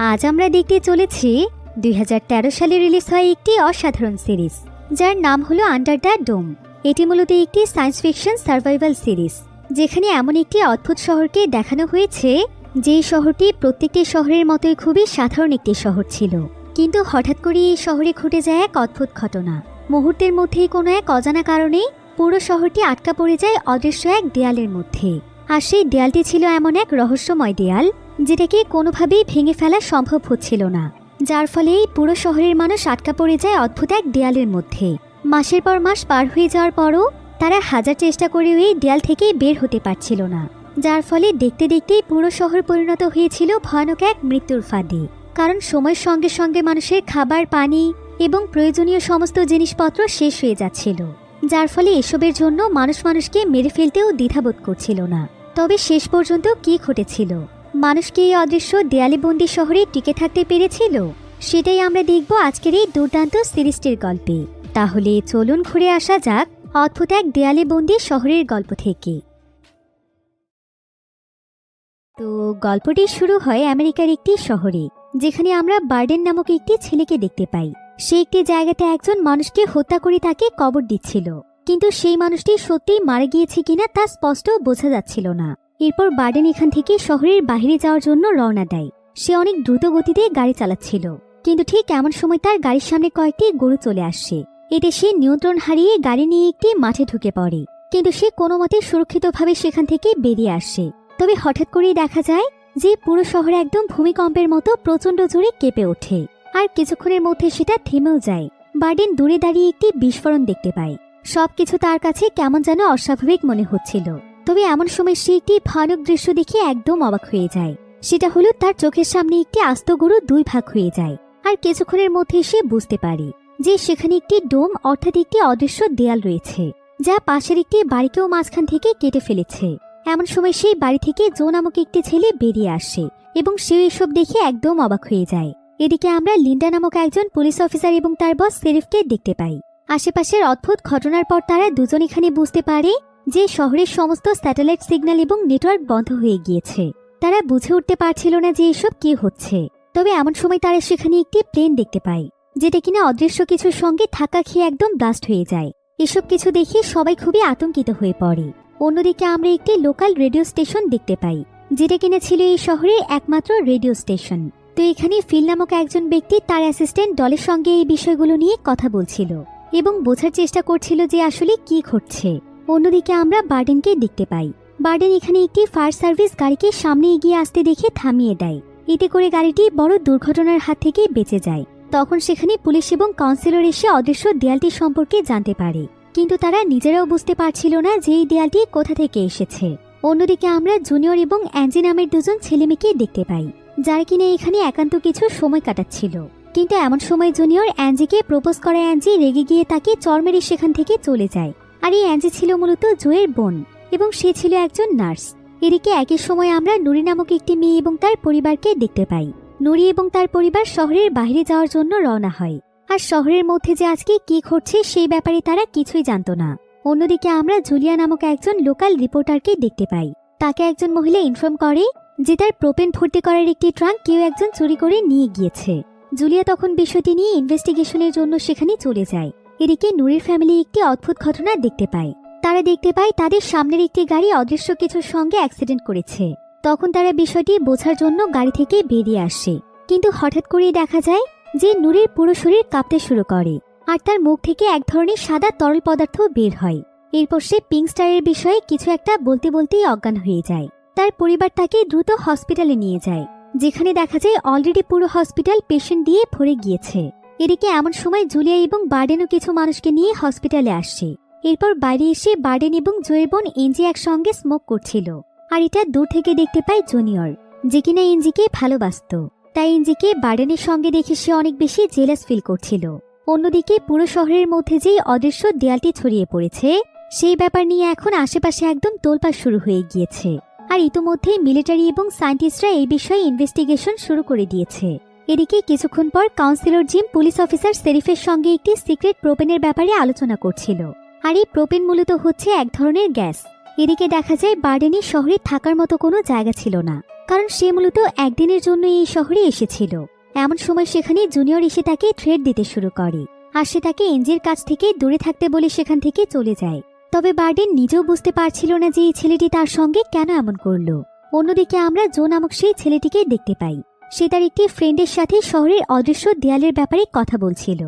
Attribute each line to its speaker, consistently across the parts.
Speaker 1: আজ আমরা দেখতে চলেছি 2013 সালে রিলিজ হয় একটি অসাধারণ সিরিজ, যার নাম হলো আন্ডার দ্য ডোম। এটি মূলত একটি সায়েন্স ফিকশন সার্ভাইভাল সিরিজ, যেখানে এমন একটি অদ্ভুত শহরকে দেখানো হয়েছে যে শহরটি প্রত্যেকটি শহরের মতোই খুবই সাধারণ একটি শহর ছিল। কিন্তু হঠাৎ করে এই শহরে ঘটে যায় এক অদ্ভুত ঘটনা। মুহূর্তের মধ্যেই কোনো এক অজানা কারণে পুরো শহরটি আটকা পড়ে যায় অদৃশ্য এক দেয়ালের মধ্যে। আর সেই দেয়ালটি ছিল এমন এক রহস্যময় দেয়াল যেটাকে কোনোভাবেই ভেঙে ফেলা সম্ভব হচ্ছিল না, যার ফলে এই পুরো শহরের মানুষ আটকা পড়ে যায় অদ্ভুত এক দেয়ালের মধ্যে। মাসের পর মাস পার হয়ে যাওয়ার পরও তারা হাজার চেষ্টা করেও এই দেয়াল থেকে বের হতে পারছিল না, যার ফলে দেখতে দেখতেই পুরো শহর পরিণত হয়েছিল ভয়ানক এক মৃত্যুর ফাঁদে। কারণ সময়ের সঙ্গে সঙ্গে মানুষের খাবার, পানি এবং প্রয়োজনীয় সমস্ত জিনিসপত্র শেষ হয়ে যাচ্ছিল, যার ফলে এসবের জন্য মানুষকে মেরে ফেলতেও দ্বিধাবোধ করছিল না। তবে শেষ পর্যন্ত কি ঘটেছিল? মানুষকে এই অদৃশ্য দেয়ালে বন্দি শহরে টিকে থাকতে পেরেছিল? সেটাই আমরা দেখব আজকের এই দুর্দান্ত সিরিজটির গল্পে। তাহলে চলুন ঘুরে আসা যাক অদ্ভুত এক দেয়ালে বন্দি শহরের গল্প থেকে। তো গল্পটি শুরু হয় আমেরিকার একটি শহরে, যেখানে আমরা বার্ডেন নামক একটি ছেলেকে দেখতে পাই। সে একটি জায়গাতে একজন মানুষকে হত্যা করে তাকে কবর দিচ্ছিল, কিন্তু সেই মানুষটি সত্যিই মারা গিয়েছে কিনা তা স্পষ্ট বোঝা যাচ্ছিল না। এরপর বার্ডেন এখান থেকে শহরের বাইরে যাওয়ার জন্য রওনা দেয়। সে অনেক দ্রুত গতিতে গাড়ি চালাচ্ছিল, কিন্তু ঠিক এমন সময় তার গাড়ির সামনে কয়েকটি গরু চলে আসে। এতে সে নিয়ন্ত্রণ হারিয়ে গাড়ি নিয়ে একটি মাঠে ঢুকে পড়ে, কিন্তু সে কোনো মতে সুরক্ষিতভাবে সেখান থেকে বেরিয়ে আসে। তবে হঠাৎ করেই দেখা যায় যে পুরো শহরে একদম ভূমিকম্পের মতো প্রচণ্ড জোরে কেঁপে ওঠে, আর কিছুক্ষণের মধ্যে সেটা থেমেও যায়। বার্ডেন দূরে দাঁড়িয়ে একটি বিস্ফোরণ দেখতে পায়। সবকিছু তার কাছে কেমন যেন অস্বাভাবিক মনে হচ্ছিল। তবে এমন সময় সে একটি ভয়ানক দৃশ্য দেখে একদম অবাক হয়ে যায়। সেটা হলো তার চোখের সামনে একটি আস্ত গরু দুই ভাগ হয়ে যায়, আর কিছুক্ষণের মধ্যে সে বুঝতে পারে যে সেখানে একটি ডোম অর্থাৎ একটি অদৃশ্য দেয়াল রয়েছে, যা পাশের একটি বাড়িকেও মাঝখান থেকে কেটে ফেলেছে। এমন সময় সেই বাড়ি থেকে জো নামক একটি ছেলে বেরিয়ে আসে এবং সে এসব দেখে একদম অবাক হয়ে যায়। এদিকে আমরা লিন্ডা নামক একজন পুলিশ অফিসার এবং তার বস শেরিফকে দেখতে পাই। আশেপাশের অদ্ভুত ঘটনার পর তারা দুজন এখানে বুঝতে পারে যে শহরের সমস্ত স্যাটেলাইট সিগন্যাল এবং নেটওয়ার্ক বন্ধ হয়ে গিয়েছে। তারা বুঝে উঠতে পারছিল না যে এসব কি হচ্ছে। তবে এমন সময় তারা সেখানে একটি প্লেন দেখতে পায়, যেটা কিনা অদৃশ্য কিছুর সঙ্গে ধাক্কা খেয়ে একদম ব্লাস্ট হয়ে যায়। এসব কিছু দেখে সবাই খুবই আতঙ্কিত হয়ে পড়ে। অন্যদিকে আমরা একটি লোকাল রেডিও স্টেশন দেখতে পাই, যেটা কিনা ছিল এই শহরের একমাত্র রেডিও স্টেশন। তো এখানে ফিল নামক একজন ব্যক্তি তার অ্যাসিস্ট্যান্ট ডলের সঙ্গে এই বিষয়গুলো নিয়ে কথা বলছিল এবং বোঝার চেষ্টা করছিল যে আসলে কি ঘটছে। অন্যদিকে আমরা বার্ডেনকে দেখতে পাই। বার্ডেন এখানে একটি ফায়ার সার্ভিস গাড়িকে সামনে এগিয়ে আসতে দেখে থামিয়ে দেয়। এতে করে গাড়িটি বড় দুর্ঘটনার হাত থেকে বেঁচে যায়। তখন সেখানে পুলিশ এবং কাউন্সিলর এসে অদৃশ্য দেয়ালটি সম্পর্কে জানতে পারে, কিন্তু তারা নিজেরাও বুঝতে পারছিল না যে এই দেয়ালটি কোথা থেকে এসেছে। অন্যদিকে আমরা জুনিয়র এবং অ্যাঞ্জি নামের দুজন ছেলেমেয়েকে দেখতে পাই, যারা কিনা এখানে একান্ত কিছু সময় কাটাচ্ছিল। কিন্তু এমন সময় জুনিয়র অ্যাঞ্জিকে প্রপোজ করা অ্যাঞ্জি রেগে গিয়ে তাকে চর মেরে সেখান থেকে চলে যায়। আর এই অ্যাঞ্জি ছিল মূলত জোয়ের বোন এবং সে ছিল একজন নার্স। এদিকে একই সময় আমরা নুরি নামক একটি মেয়ে এবং তার পরিবারকে দেখতে পাই। নুরি এবং তার পরিবার শহরের বাইরে যাওয়ার জন্য রওনা হয়, আর শহরের মধ্যে যে আজকে কি ঘটছে সেই ব্যাপারে তারা কিছুই জানত না। অন্যদিকে আমরা জুলিয়া নামক একজন লোকাল রিপোর্টারকে দেখতে পাই। তাকে একজন মহিলা ইনফর্ম করে যে তার প্রোপেন ভর্তি করার একটি ট্রাঙ্ক কেউ একজন চুরি করে নিয়ে গিয়েছে। জুলিয়া তখন বিষয়টি নিয়ে ইনভেস্টিগেশনের জন্য সেখানে চলে যায়। এদিকে নুরির ফ্যামিলি একটি অদ্ভুত ঘটনা দেখতে পায়। তারা দেখতে পায় তাদের সামনের একটি গাড়ি অদৃশ্য কিছুর সঙ্গে অ্যাক্সিডেন্ট করেছে। তখন তারা বিষয়টি বোঝার জন্য গাড়ি থেকে বেরিয়ে আসে, কিন্তু হঠাৎ করেই দেখা যায় যে নুরির পুরো শরীর কাঁপতে শুরু করে, আর তার মুখ থেকে এক ধরনের সাদা তরল পদার্থ বের হয়। এরপর সে পিঙ্ক স্টারের বিষয়ে কিছু একটা বলতে বলতেই অজ্ঞান হয়ে যায়। তার পরিবার তাকে দ্রুত হসপিটালে নিয়ে যায়, যেখানে দেখা যায় অলরেডি পুরো হসপিটাল পেশেন্ট দিয়ে ভরে গিয়েছে। এদিকে এমন সময় জুলিয়া এবং বার্ডেনও কিছু মানুষকে নিয়ে হসপিটালে আসে। এরপর বাইরে এসে বার্ডেন এবং জোয়ের বোন এনজি একসঙ্গে স্মোক করছিল, আর এটা দূর থেকে দেখতে পায় জুনিয়র, যে কিনা এনজিকে ভালোবাসত। তাই এনজিকে বার্ডেনের সঙ্গে দেখে সে অনেক বেশি জেলাস ফিল করছিল। অন্যদিকে পুরো শহরের মধ্যে যেই অদৃশ্য দেয়ালটি ছড়িয়ে পড়েছে সেই ব্যাপার নিয়ে এখন আশেপাশে একদম তোলপাড় শুরু হয়ে গিয়েছে, আর ইতোমধ্যে মিলিটারি এবং সায়েন্টিস্টরা এই বিষয়ে ইনভেস্টিগেশন শুরু করে দিয়েছে। এদিকে কিছুক্ষণ পর কাউন্সিলর জিম পুলিশ অফিসার শেরিফের সঙ্গে একটি সিক্রেট প্রোপেনের ব্যাপারে আলোচনা করছিল, আর এই প্রোপেন মূলত হচ্ছে এক ধরনের গ্যাস। এদিকে দেখা যায় বার্ডেনের শহরে থাকার মতো কোনো জায়গা ছিল না, কারণ সে মূলত একদিনের জন্য এই শহরে এসেছিল। এমন সময় সেখানে জুনিয়র এসে তাকে থ্রেট দিতে শুরু করে, আর সে তাকে এনজির কাছ থেকে দূরে থাকতে বলে সেখান থেকে চলে যায়। তবে বার্ডেন নিজেও বুঝতে পারছিল না যে এই ছেলেটি তার সঙ্গে কেন এমন করলো। অন্যদিকে আমরা জো নামক সেই ছেলেটিকে দেখতে পাই। সে তার একটি ফ্রেন্ডের সাথে শহরের অদৃশ্য দেয়ালের ব্যাপারে কথা বলছিল,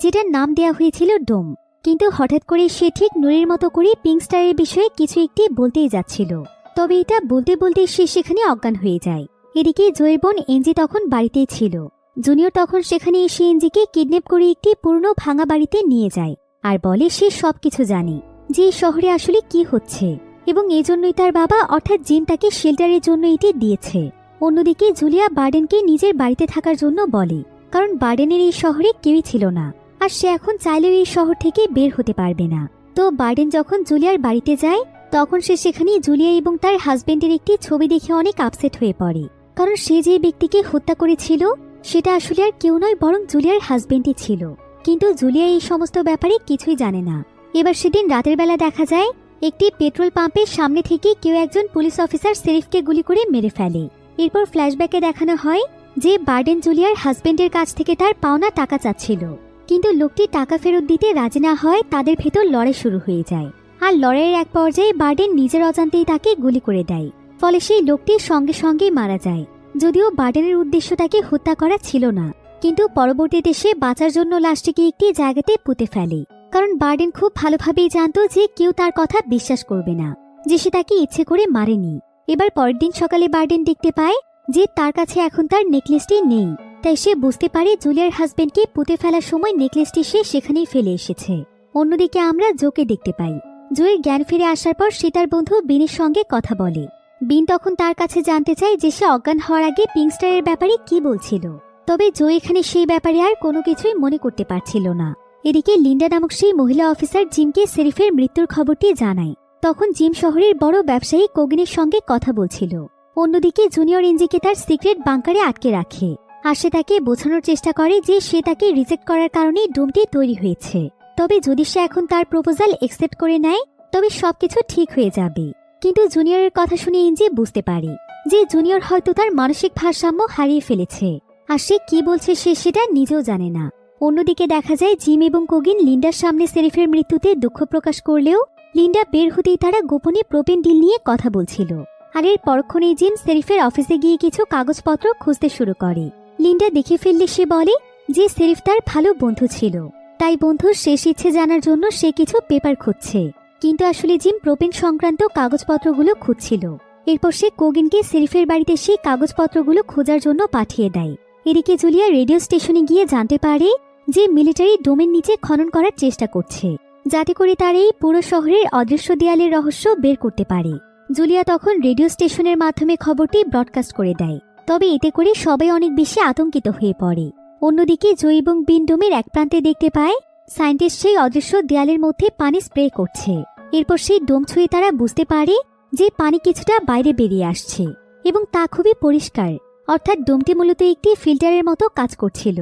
Speaker 1: যেটার নাম দেয়া হয়েছিল ডোম। কিন্তু হঠাৎ করে সে ঠিক নূরের মতো করে পিঙ্ক স্টারের বিষয়ে কিছু একটি বলতেই যাচ্ছিল। তবে এটা বলতে বলতে সে সেখানে অজ্ঞান হয়ে যায়। এদিকে জোয়ের বোন এনজি তখন বাড়িতেই ছিল। জুনিয়র তখন সেখানে এসে এনজিকে কিডন্যাপ করে একটি পুরনো ভাঙা বাড়িতে নিয়ে যায় আর বলে সে সবকিছু জানে, যে এই শহরে আসলে কি হচ্ছে, এবং এজন্যই তার বাবা অর্থাৎ জিম তাকে শেল্টারের জন্য এটি দিয়েছে। অন্যদিকে জুলিয়া বার্ডেনকে নিজের বাড়িতে থাকার জন্য বলে, কারণ বার্ডেনের এই শহরে কেউই ছিল না, আর সে এখন চাইলেও এই শহর থেকে বের হতে পারবে না। তো বার্ডেন যখন জুলিয়ার বাড়িতে যায় তখন সে সেখানে জুলিয়া এবং তার হাজবেন্ডের একটি ছবি দেখে অনেক আপসেট হয়ে পড়ে, কারণ সে যে ব্যক্তিকে হত্যা করেছিল সেটা আসলে আর কেউ নয় বরং জুলিয়ার হাজবেন্ডই ছিল। কিন্তু জুলিয়া এই সমস্ত ব্যাপারে কিছুই জানে না। এবার সেদিন রাতের বেলা দেখা যায় একটি পেট্রোল পাম্পের সামনে থেকে কেউ একজন পুলিশ অফিসার শেরিফকে গুলি করে মেরে ফেলে। এরপর ফ্ল্যাশব্যাকে দেখানো হয় যে বার্ডেন জুলিয়ার হাজবেন্ডের কাছ থেকে তার পাওনা টাকা চাচ্ছিল, কিন্তু লোকটি টাকা ফেরত দিতে রাজি না হয় তাদের ভেতর লড়াই শুরু হয়ে যায়। আর লড়াইয়ের এক পর্যায়ে বার্ডেন নিজের অজান্তেই তাকে গুলি করে দেয়, ফলে সেই লোকটি সঙ্গে সঙ্গেই মারা যায়। যদিও বার্ডেনের উদ্দেশ্য তাকে হত্যা করা ছিল না, কিন্তু পরবর্তীতে সে বাঁচার জন্য লাশটিকে একটি জায়গাতে পুঁতে ফেলে, কারণ বার্ডেন খুব ভালোভাবেই জানতো যে কেউ তার কথা বিশ্বাস করবে না, যে সে তাকে ইচ্ছে করে মারেনি। এবার পরের দিন সকালে বার্ডেন দেখতে পায় যে তার কাছে এখন তার নেকলেসটি নেই, তাই সে বুঝতে পারে জুলিয়ার হাজবেন্ডকে পুঁতে ফেলার সময় নেকলেসটি সে সেখানেই ফেলে এসেছে। অন্যদিকে আমরা জোকে দেখতে পাই। জোয়ের জ্ঞান ফিরে আসার পর সে তার বন্ধু বিনের সঙ্গে কথা বলে। বিন তখন তার কাছে জানতে চায় যে সে অজ্ঞান হওয়ার আগে পিঙ্কস্টারের ব্যাপারে কি বলছিল। তবে জো এখানে সেই ব্যাপারে আর কোনো কিছুই মনে করতে পারছিল না। এদিকে লিন্ডা নামক সেই মহিলা অফিসার জিমকে শেরিফের মৃত্যুর খবরটি জানায়। তখন জিম শহরের বড় ব্যবসায়ী কোগিনের সঙ্গে কথা বলছিল। অন্যদিকে জুনিয়র এনজিকে তার সিক্রেট বাংকারে আটকে রাখে, আর সে তাকে বোঝানোর চেষ্টা করে যে সে তাকে রিজেক্ট করার কারণে ডোমটি তৈরি হয়েছে। তবে যদি সে এখন তার প্রপোজাল একসেপ্ট করে নেয় তবে সবকিছু ঠিক হয়ে যাবে। কিন্তু জুনিয়রের কথা শুনে এনজি বুঝতে পারে যে জুনিয়র হয়তো তার মানসিক ভারসাম্য হারিয়ে ফেলেছে, আর সে কি বলছে সে সেটা নিজেও জানে না। অন্যদিকে দেখা যায় জিম এবং কোগিন লিন্ডার সামনে শেরিফের মৃত্যুতে দুঃখ প্রকাশ করলেও লিন্ডা বের হতেই তারা গোপনে প্রোপেন ডিল নিয়ে কথা বলছিল। আর এর পরক্ষণেই জিম শেরিফের অফিসে গিয়ে কিছু কাগজপত্র খুঁজতে শুরু করে। লিন্ডা দেখে ফেললে সে বলে যে শেরিফ তার ভালো বন্ধু ছিল, তাই বন্ধুর শেষ ইচ্ছে জানার জন্য সে কিছু পেপার খুঁজছে। কিন্তু আসলে জিম প্রোপেন সংক্রান্ত কাগজপত্রগুলো খুঁজছিল। এরপর সে কোগিনকে শেরিফের বাড়িতে সেই কাগজপত্রগুলো খোঁজার জন্য পাঠিয়ে দেয়। এদিকে জুলিয়া রেডিও স্টেশনে গিয়ে জানতে পারে যে মিলিটারি ডোমের নিচে খনন করার চেষ্টা করছে, যাতে করে তার এই পুরো শহরের অদৃশ্য দেয়ালের রহস্য বের করতে পারে। জুলিয়া তখন রেডিও স্টেশনের মাধ্যমে খবরটি ব্রডকাস্ট করে দেয়, তবে এতে করে সবাই অনেক বেশি আতঙ্কিত হয়ে পড়ে। অন্যদিকে জো এবং বিন ডোমের এক প্রান্তে দেখতে পায় সায়েন্টিস্ট সেই অদৃশ্য দেয়ালের মধ্যে পানি স্প্রে করছে। এরপর সেই ডোম ছুঁয়ে তারা বুঝতে পারে যে পানি কিছুটা বাইরে বেরিয়ে আসছে এবং তা খুবই পরিষ্কার, অর্থাৎ ডোমটি মূলত একটি ফিল্টারের মতো কাজ করছিল।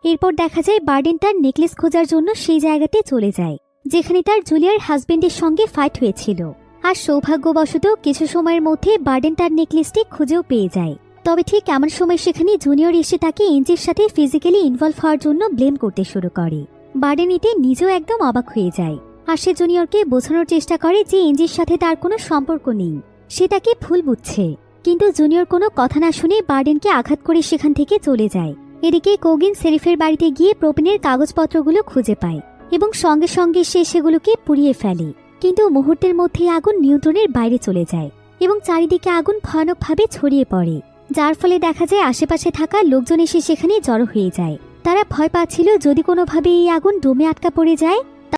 Speaker 1: এরপর দেখা যায় বার্ডেন তার নেকলেস খোঁজার জন্য সেই জায়গাতে চলে যায় যেখানে তার জুলিয়ার হাজবেন্ডের সঙ্গে ফাইট হয়েছিল। আর সৌভাগ্যবশত কিছু সময়ের মধ্যে বার্ডেন তার নেকলেসটি খুঁজেও পেয়ে যায়। তবে ঠিক এমন সময় সেখানে জুনিয়র এসে তাকে এনজির সাথে ফিজিক্যালি ইনভলভ হওয়ার জন্য ব্লেম করতে শুরু করে। বার্ডেন এতে নিজেও একদম অবাক হয়ে যায়, আর সে জুনিয়রকে বোঝানোর চেষ্টা করে যে এনজির সাথে তার কোনো সম্পর্ক নেই, সে তাকে ভুল বুঝছে। কিন্তু জুনিয়র কোনো কথা না শুনে বার্ডেনকে আঘাত করে সেখান থেকে চলে যায়। এদিকে কোগিন শেরিফের বাড়িতে গিয়ে প্রোপেনের কাগজপত্রগুলো খুঁজে পায় এবং সঙ্গে সঙ্গে সে সেগুলোকে পুড়িয়ে ফেলে। কিন্তু মুহূর্তের মধ্যে আগুন নিয়ন্ত্রণের বাইরে চলে যায় এবং চারিদিকে আগুন ভয়ানকভাবে ছড়িয়ে পড়ে, যার ফলে দেখা যায় আশেপাশে থাকা লোকজন এসে সেখানে জড়ো হয়ে যায়। তারা ভয় পাচ্ছিল যদি কোনোভাবে এই আগুন ডোমে আটকা পড়ে যায়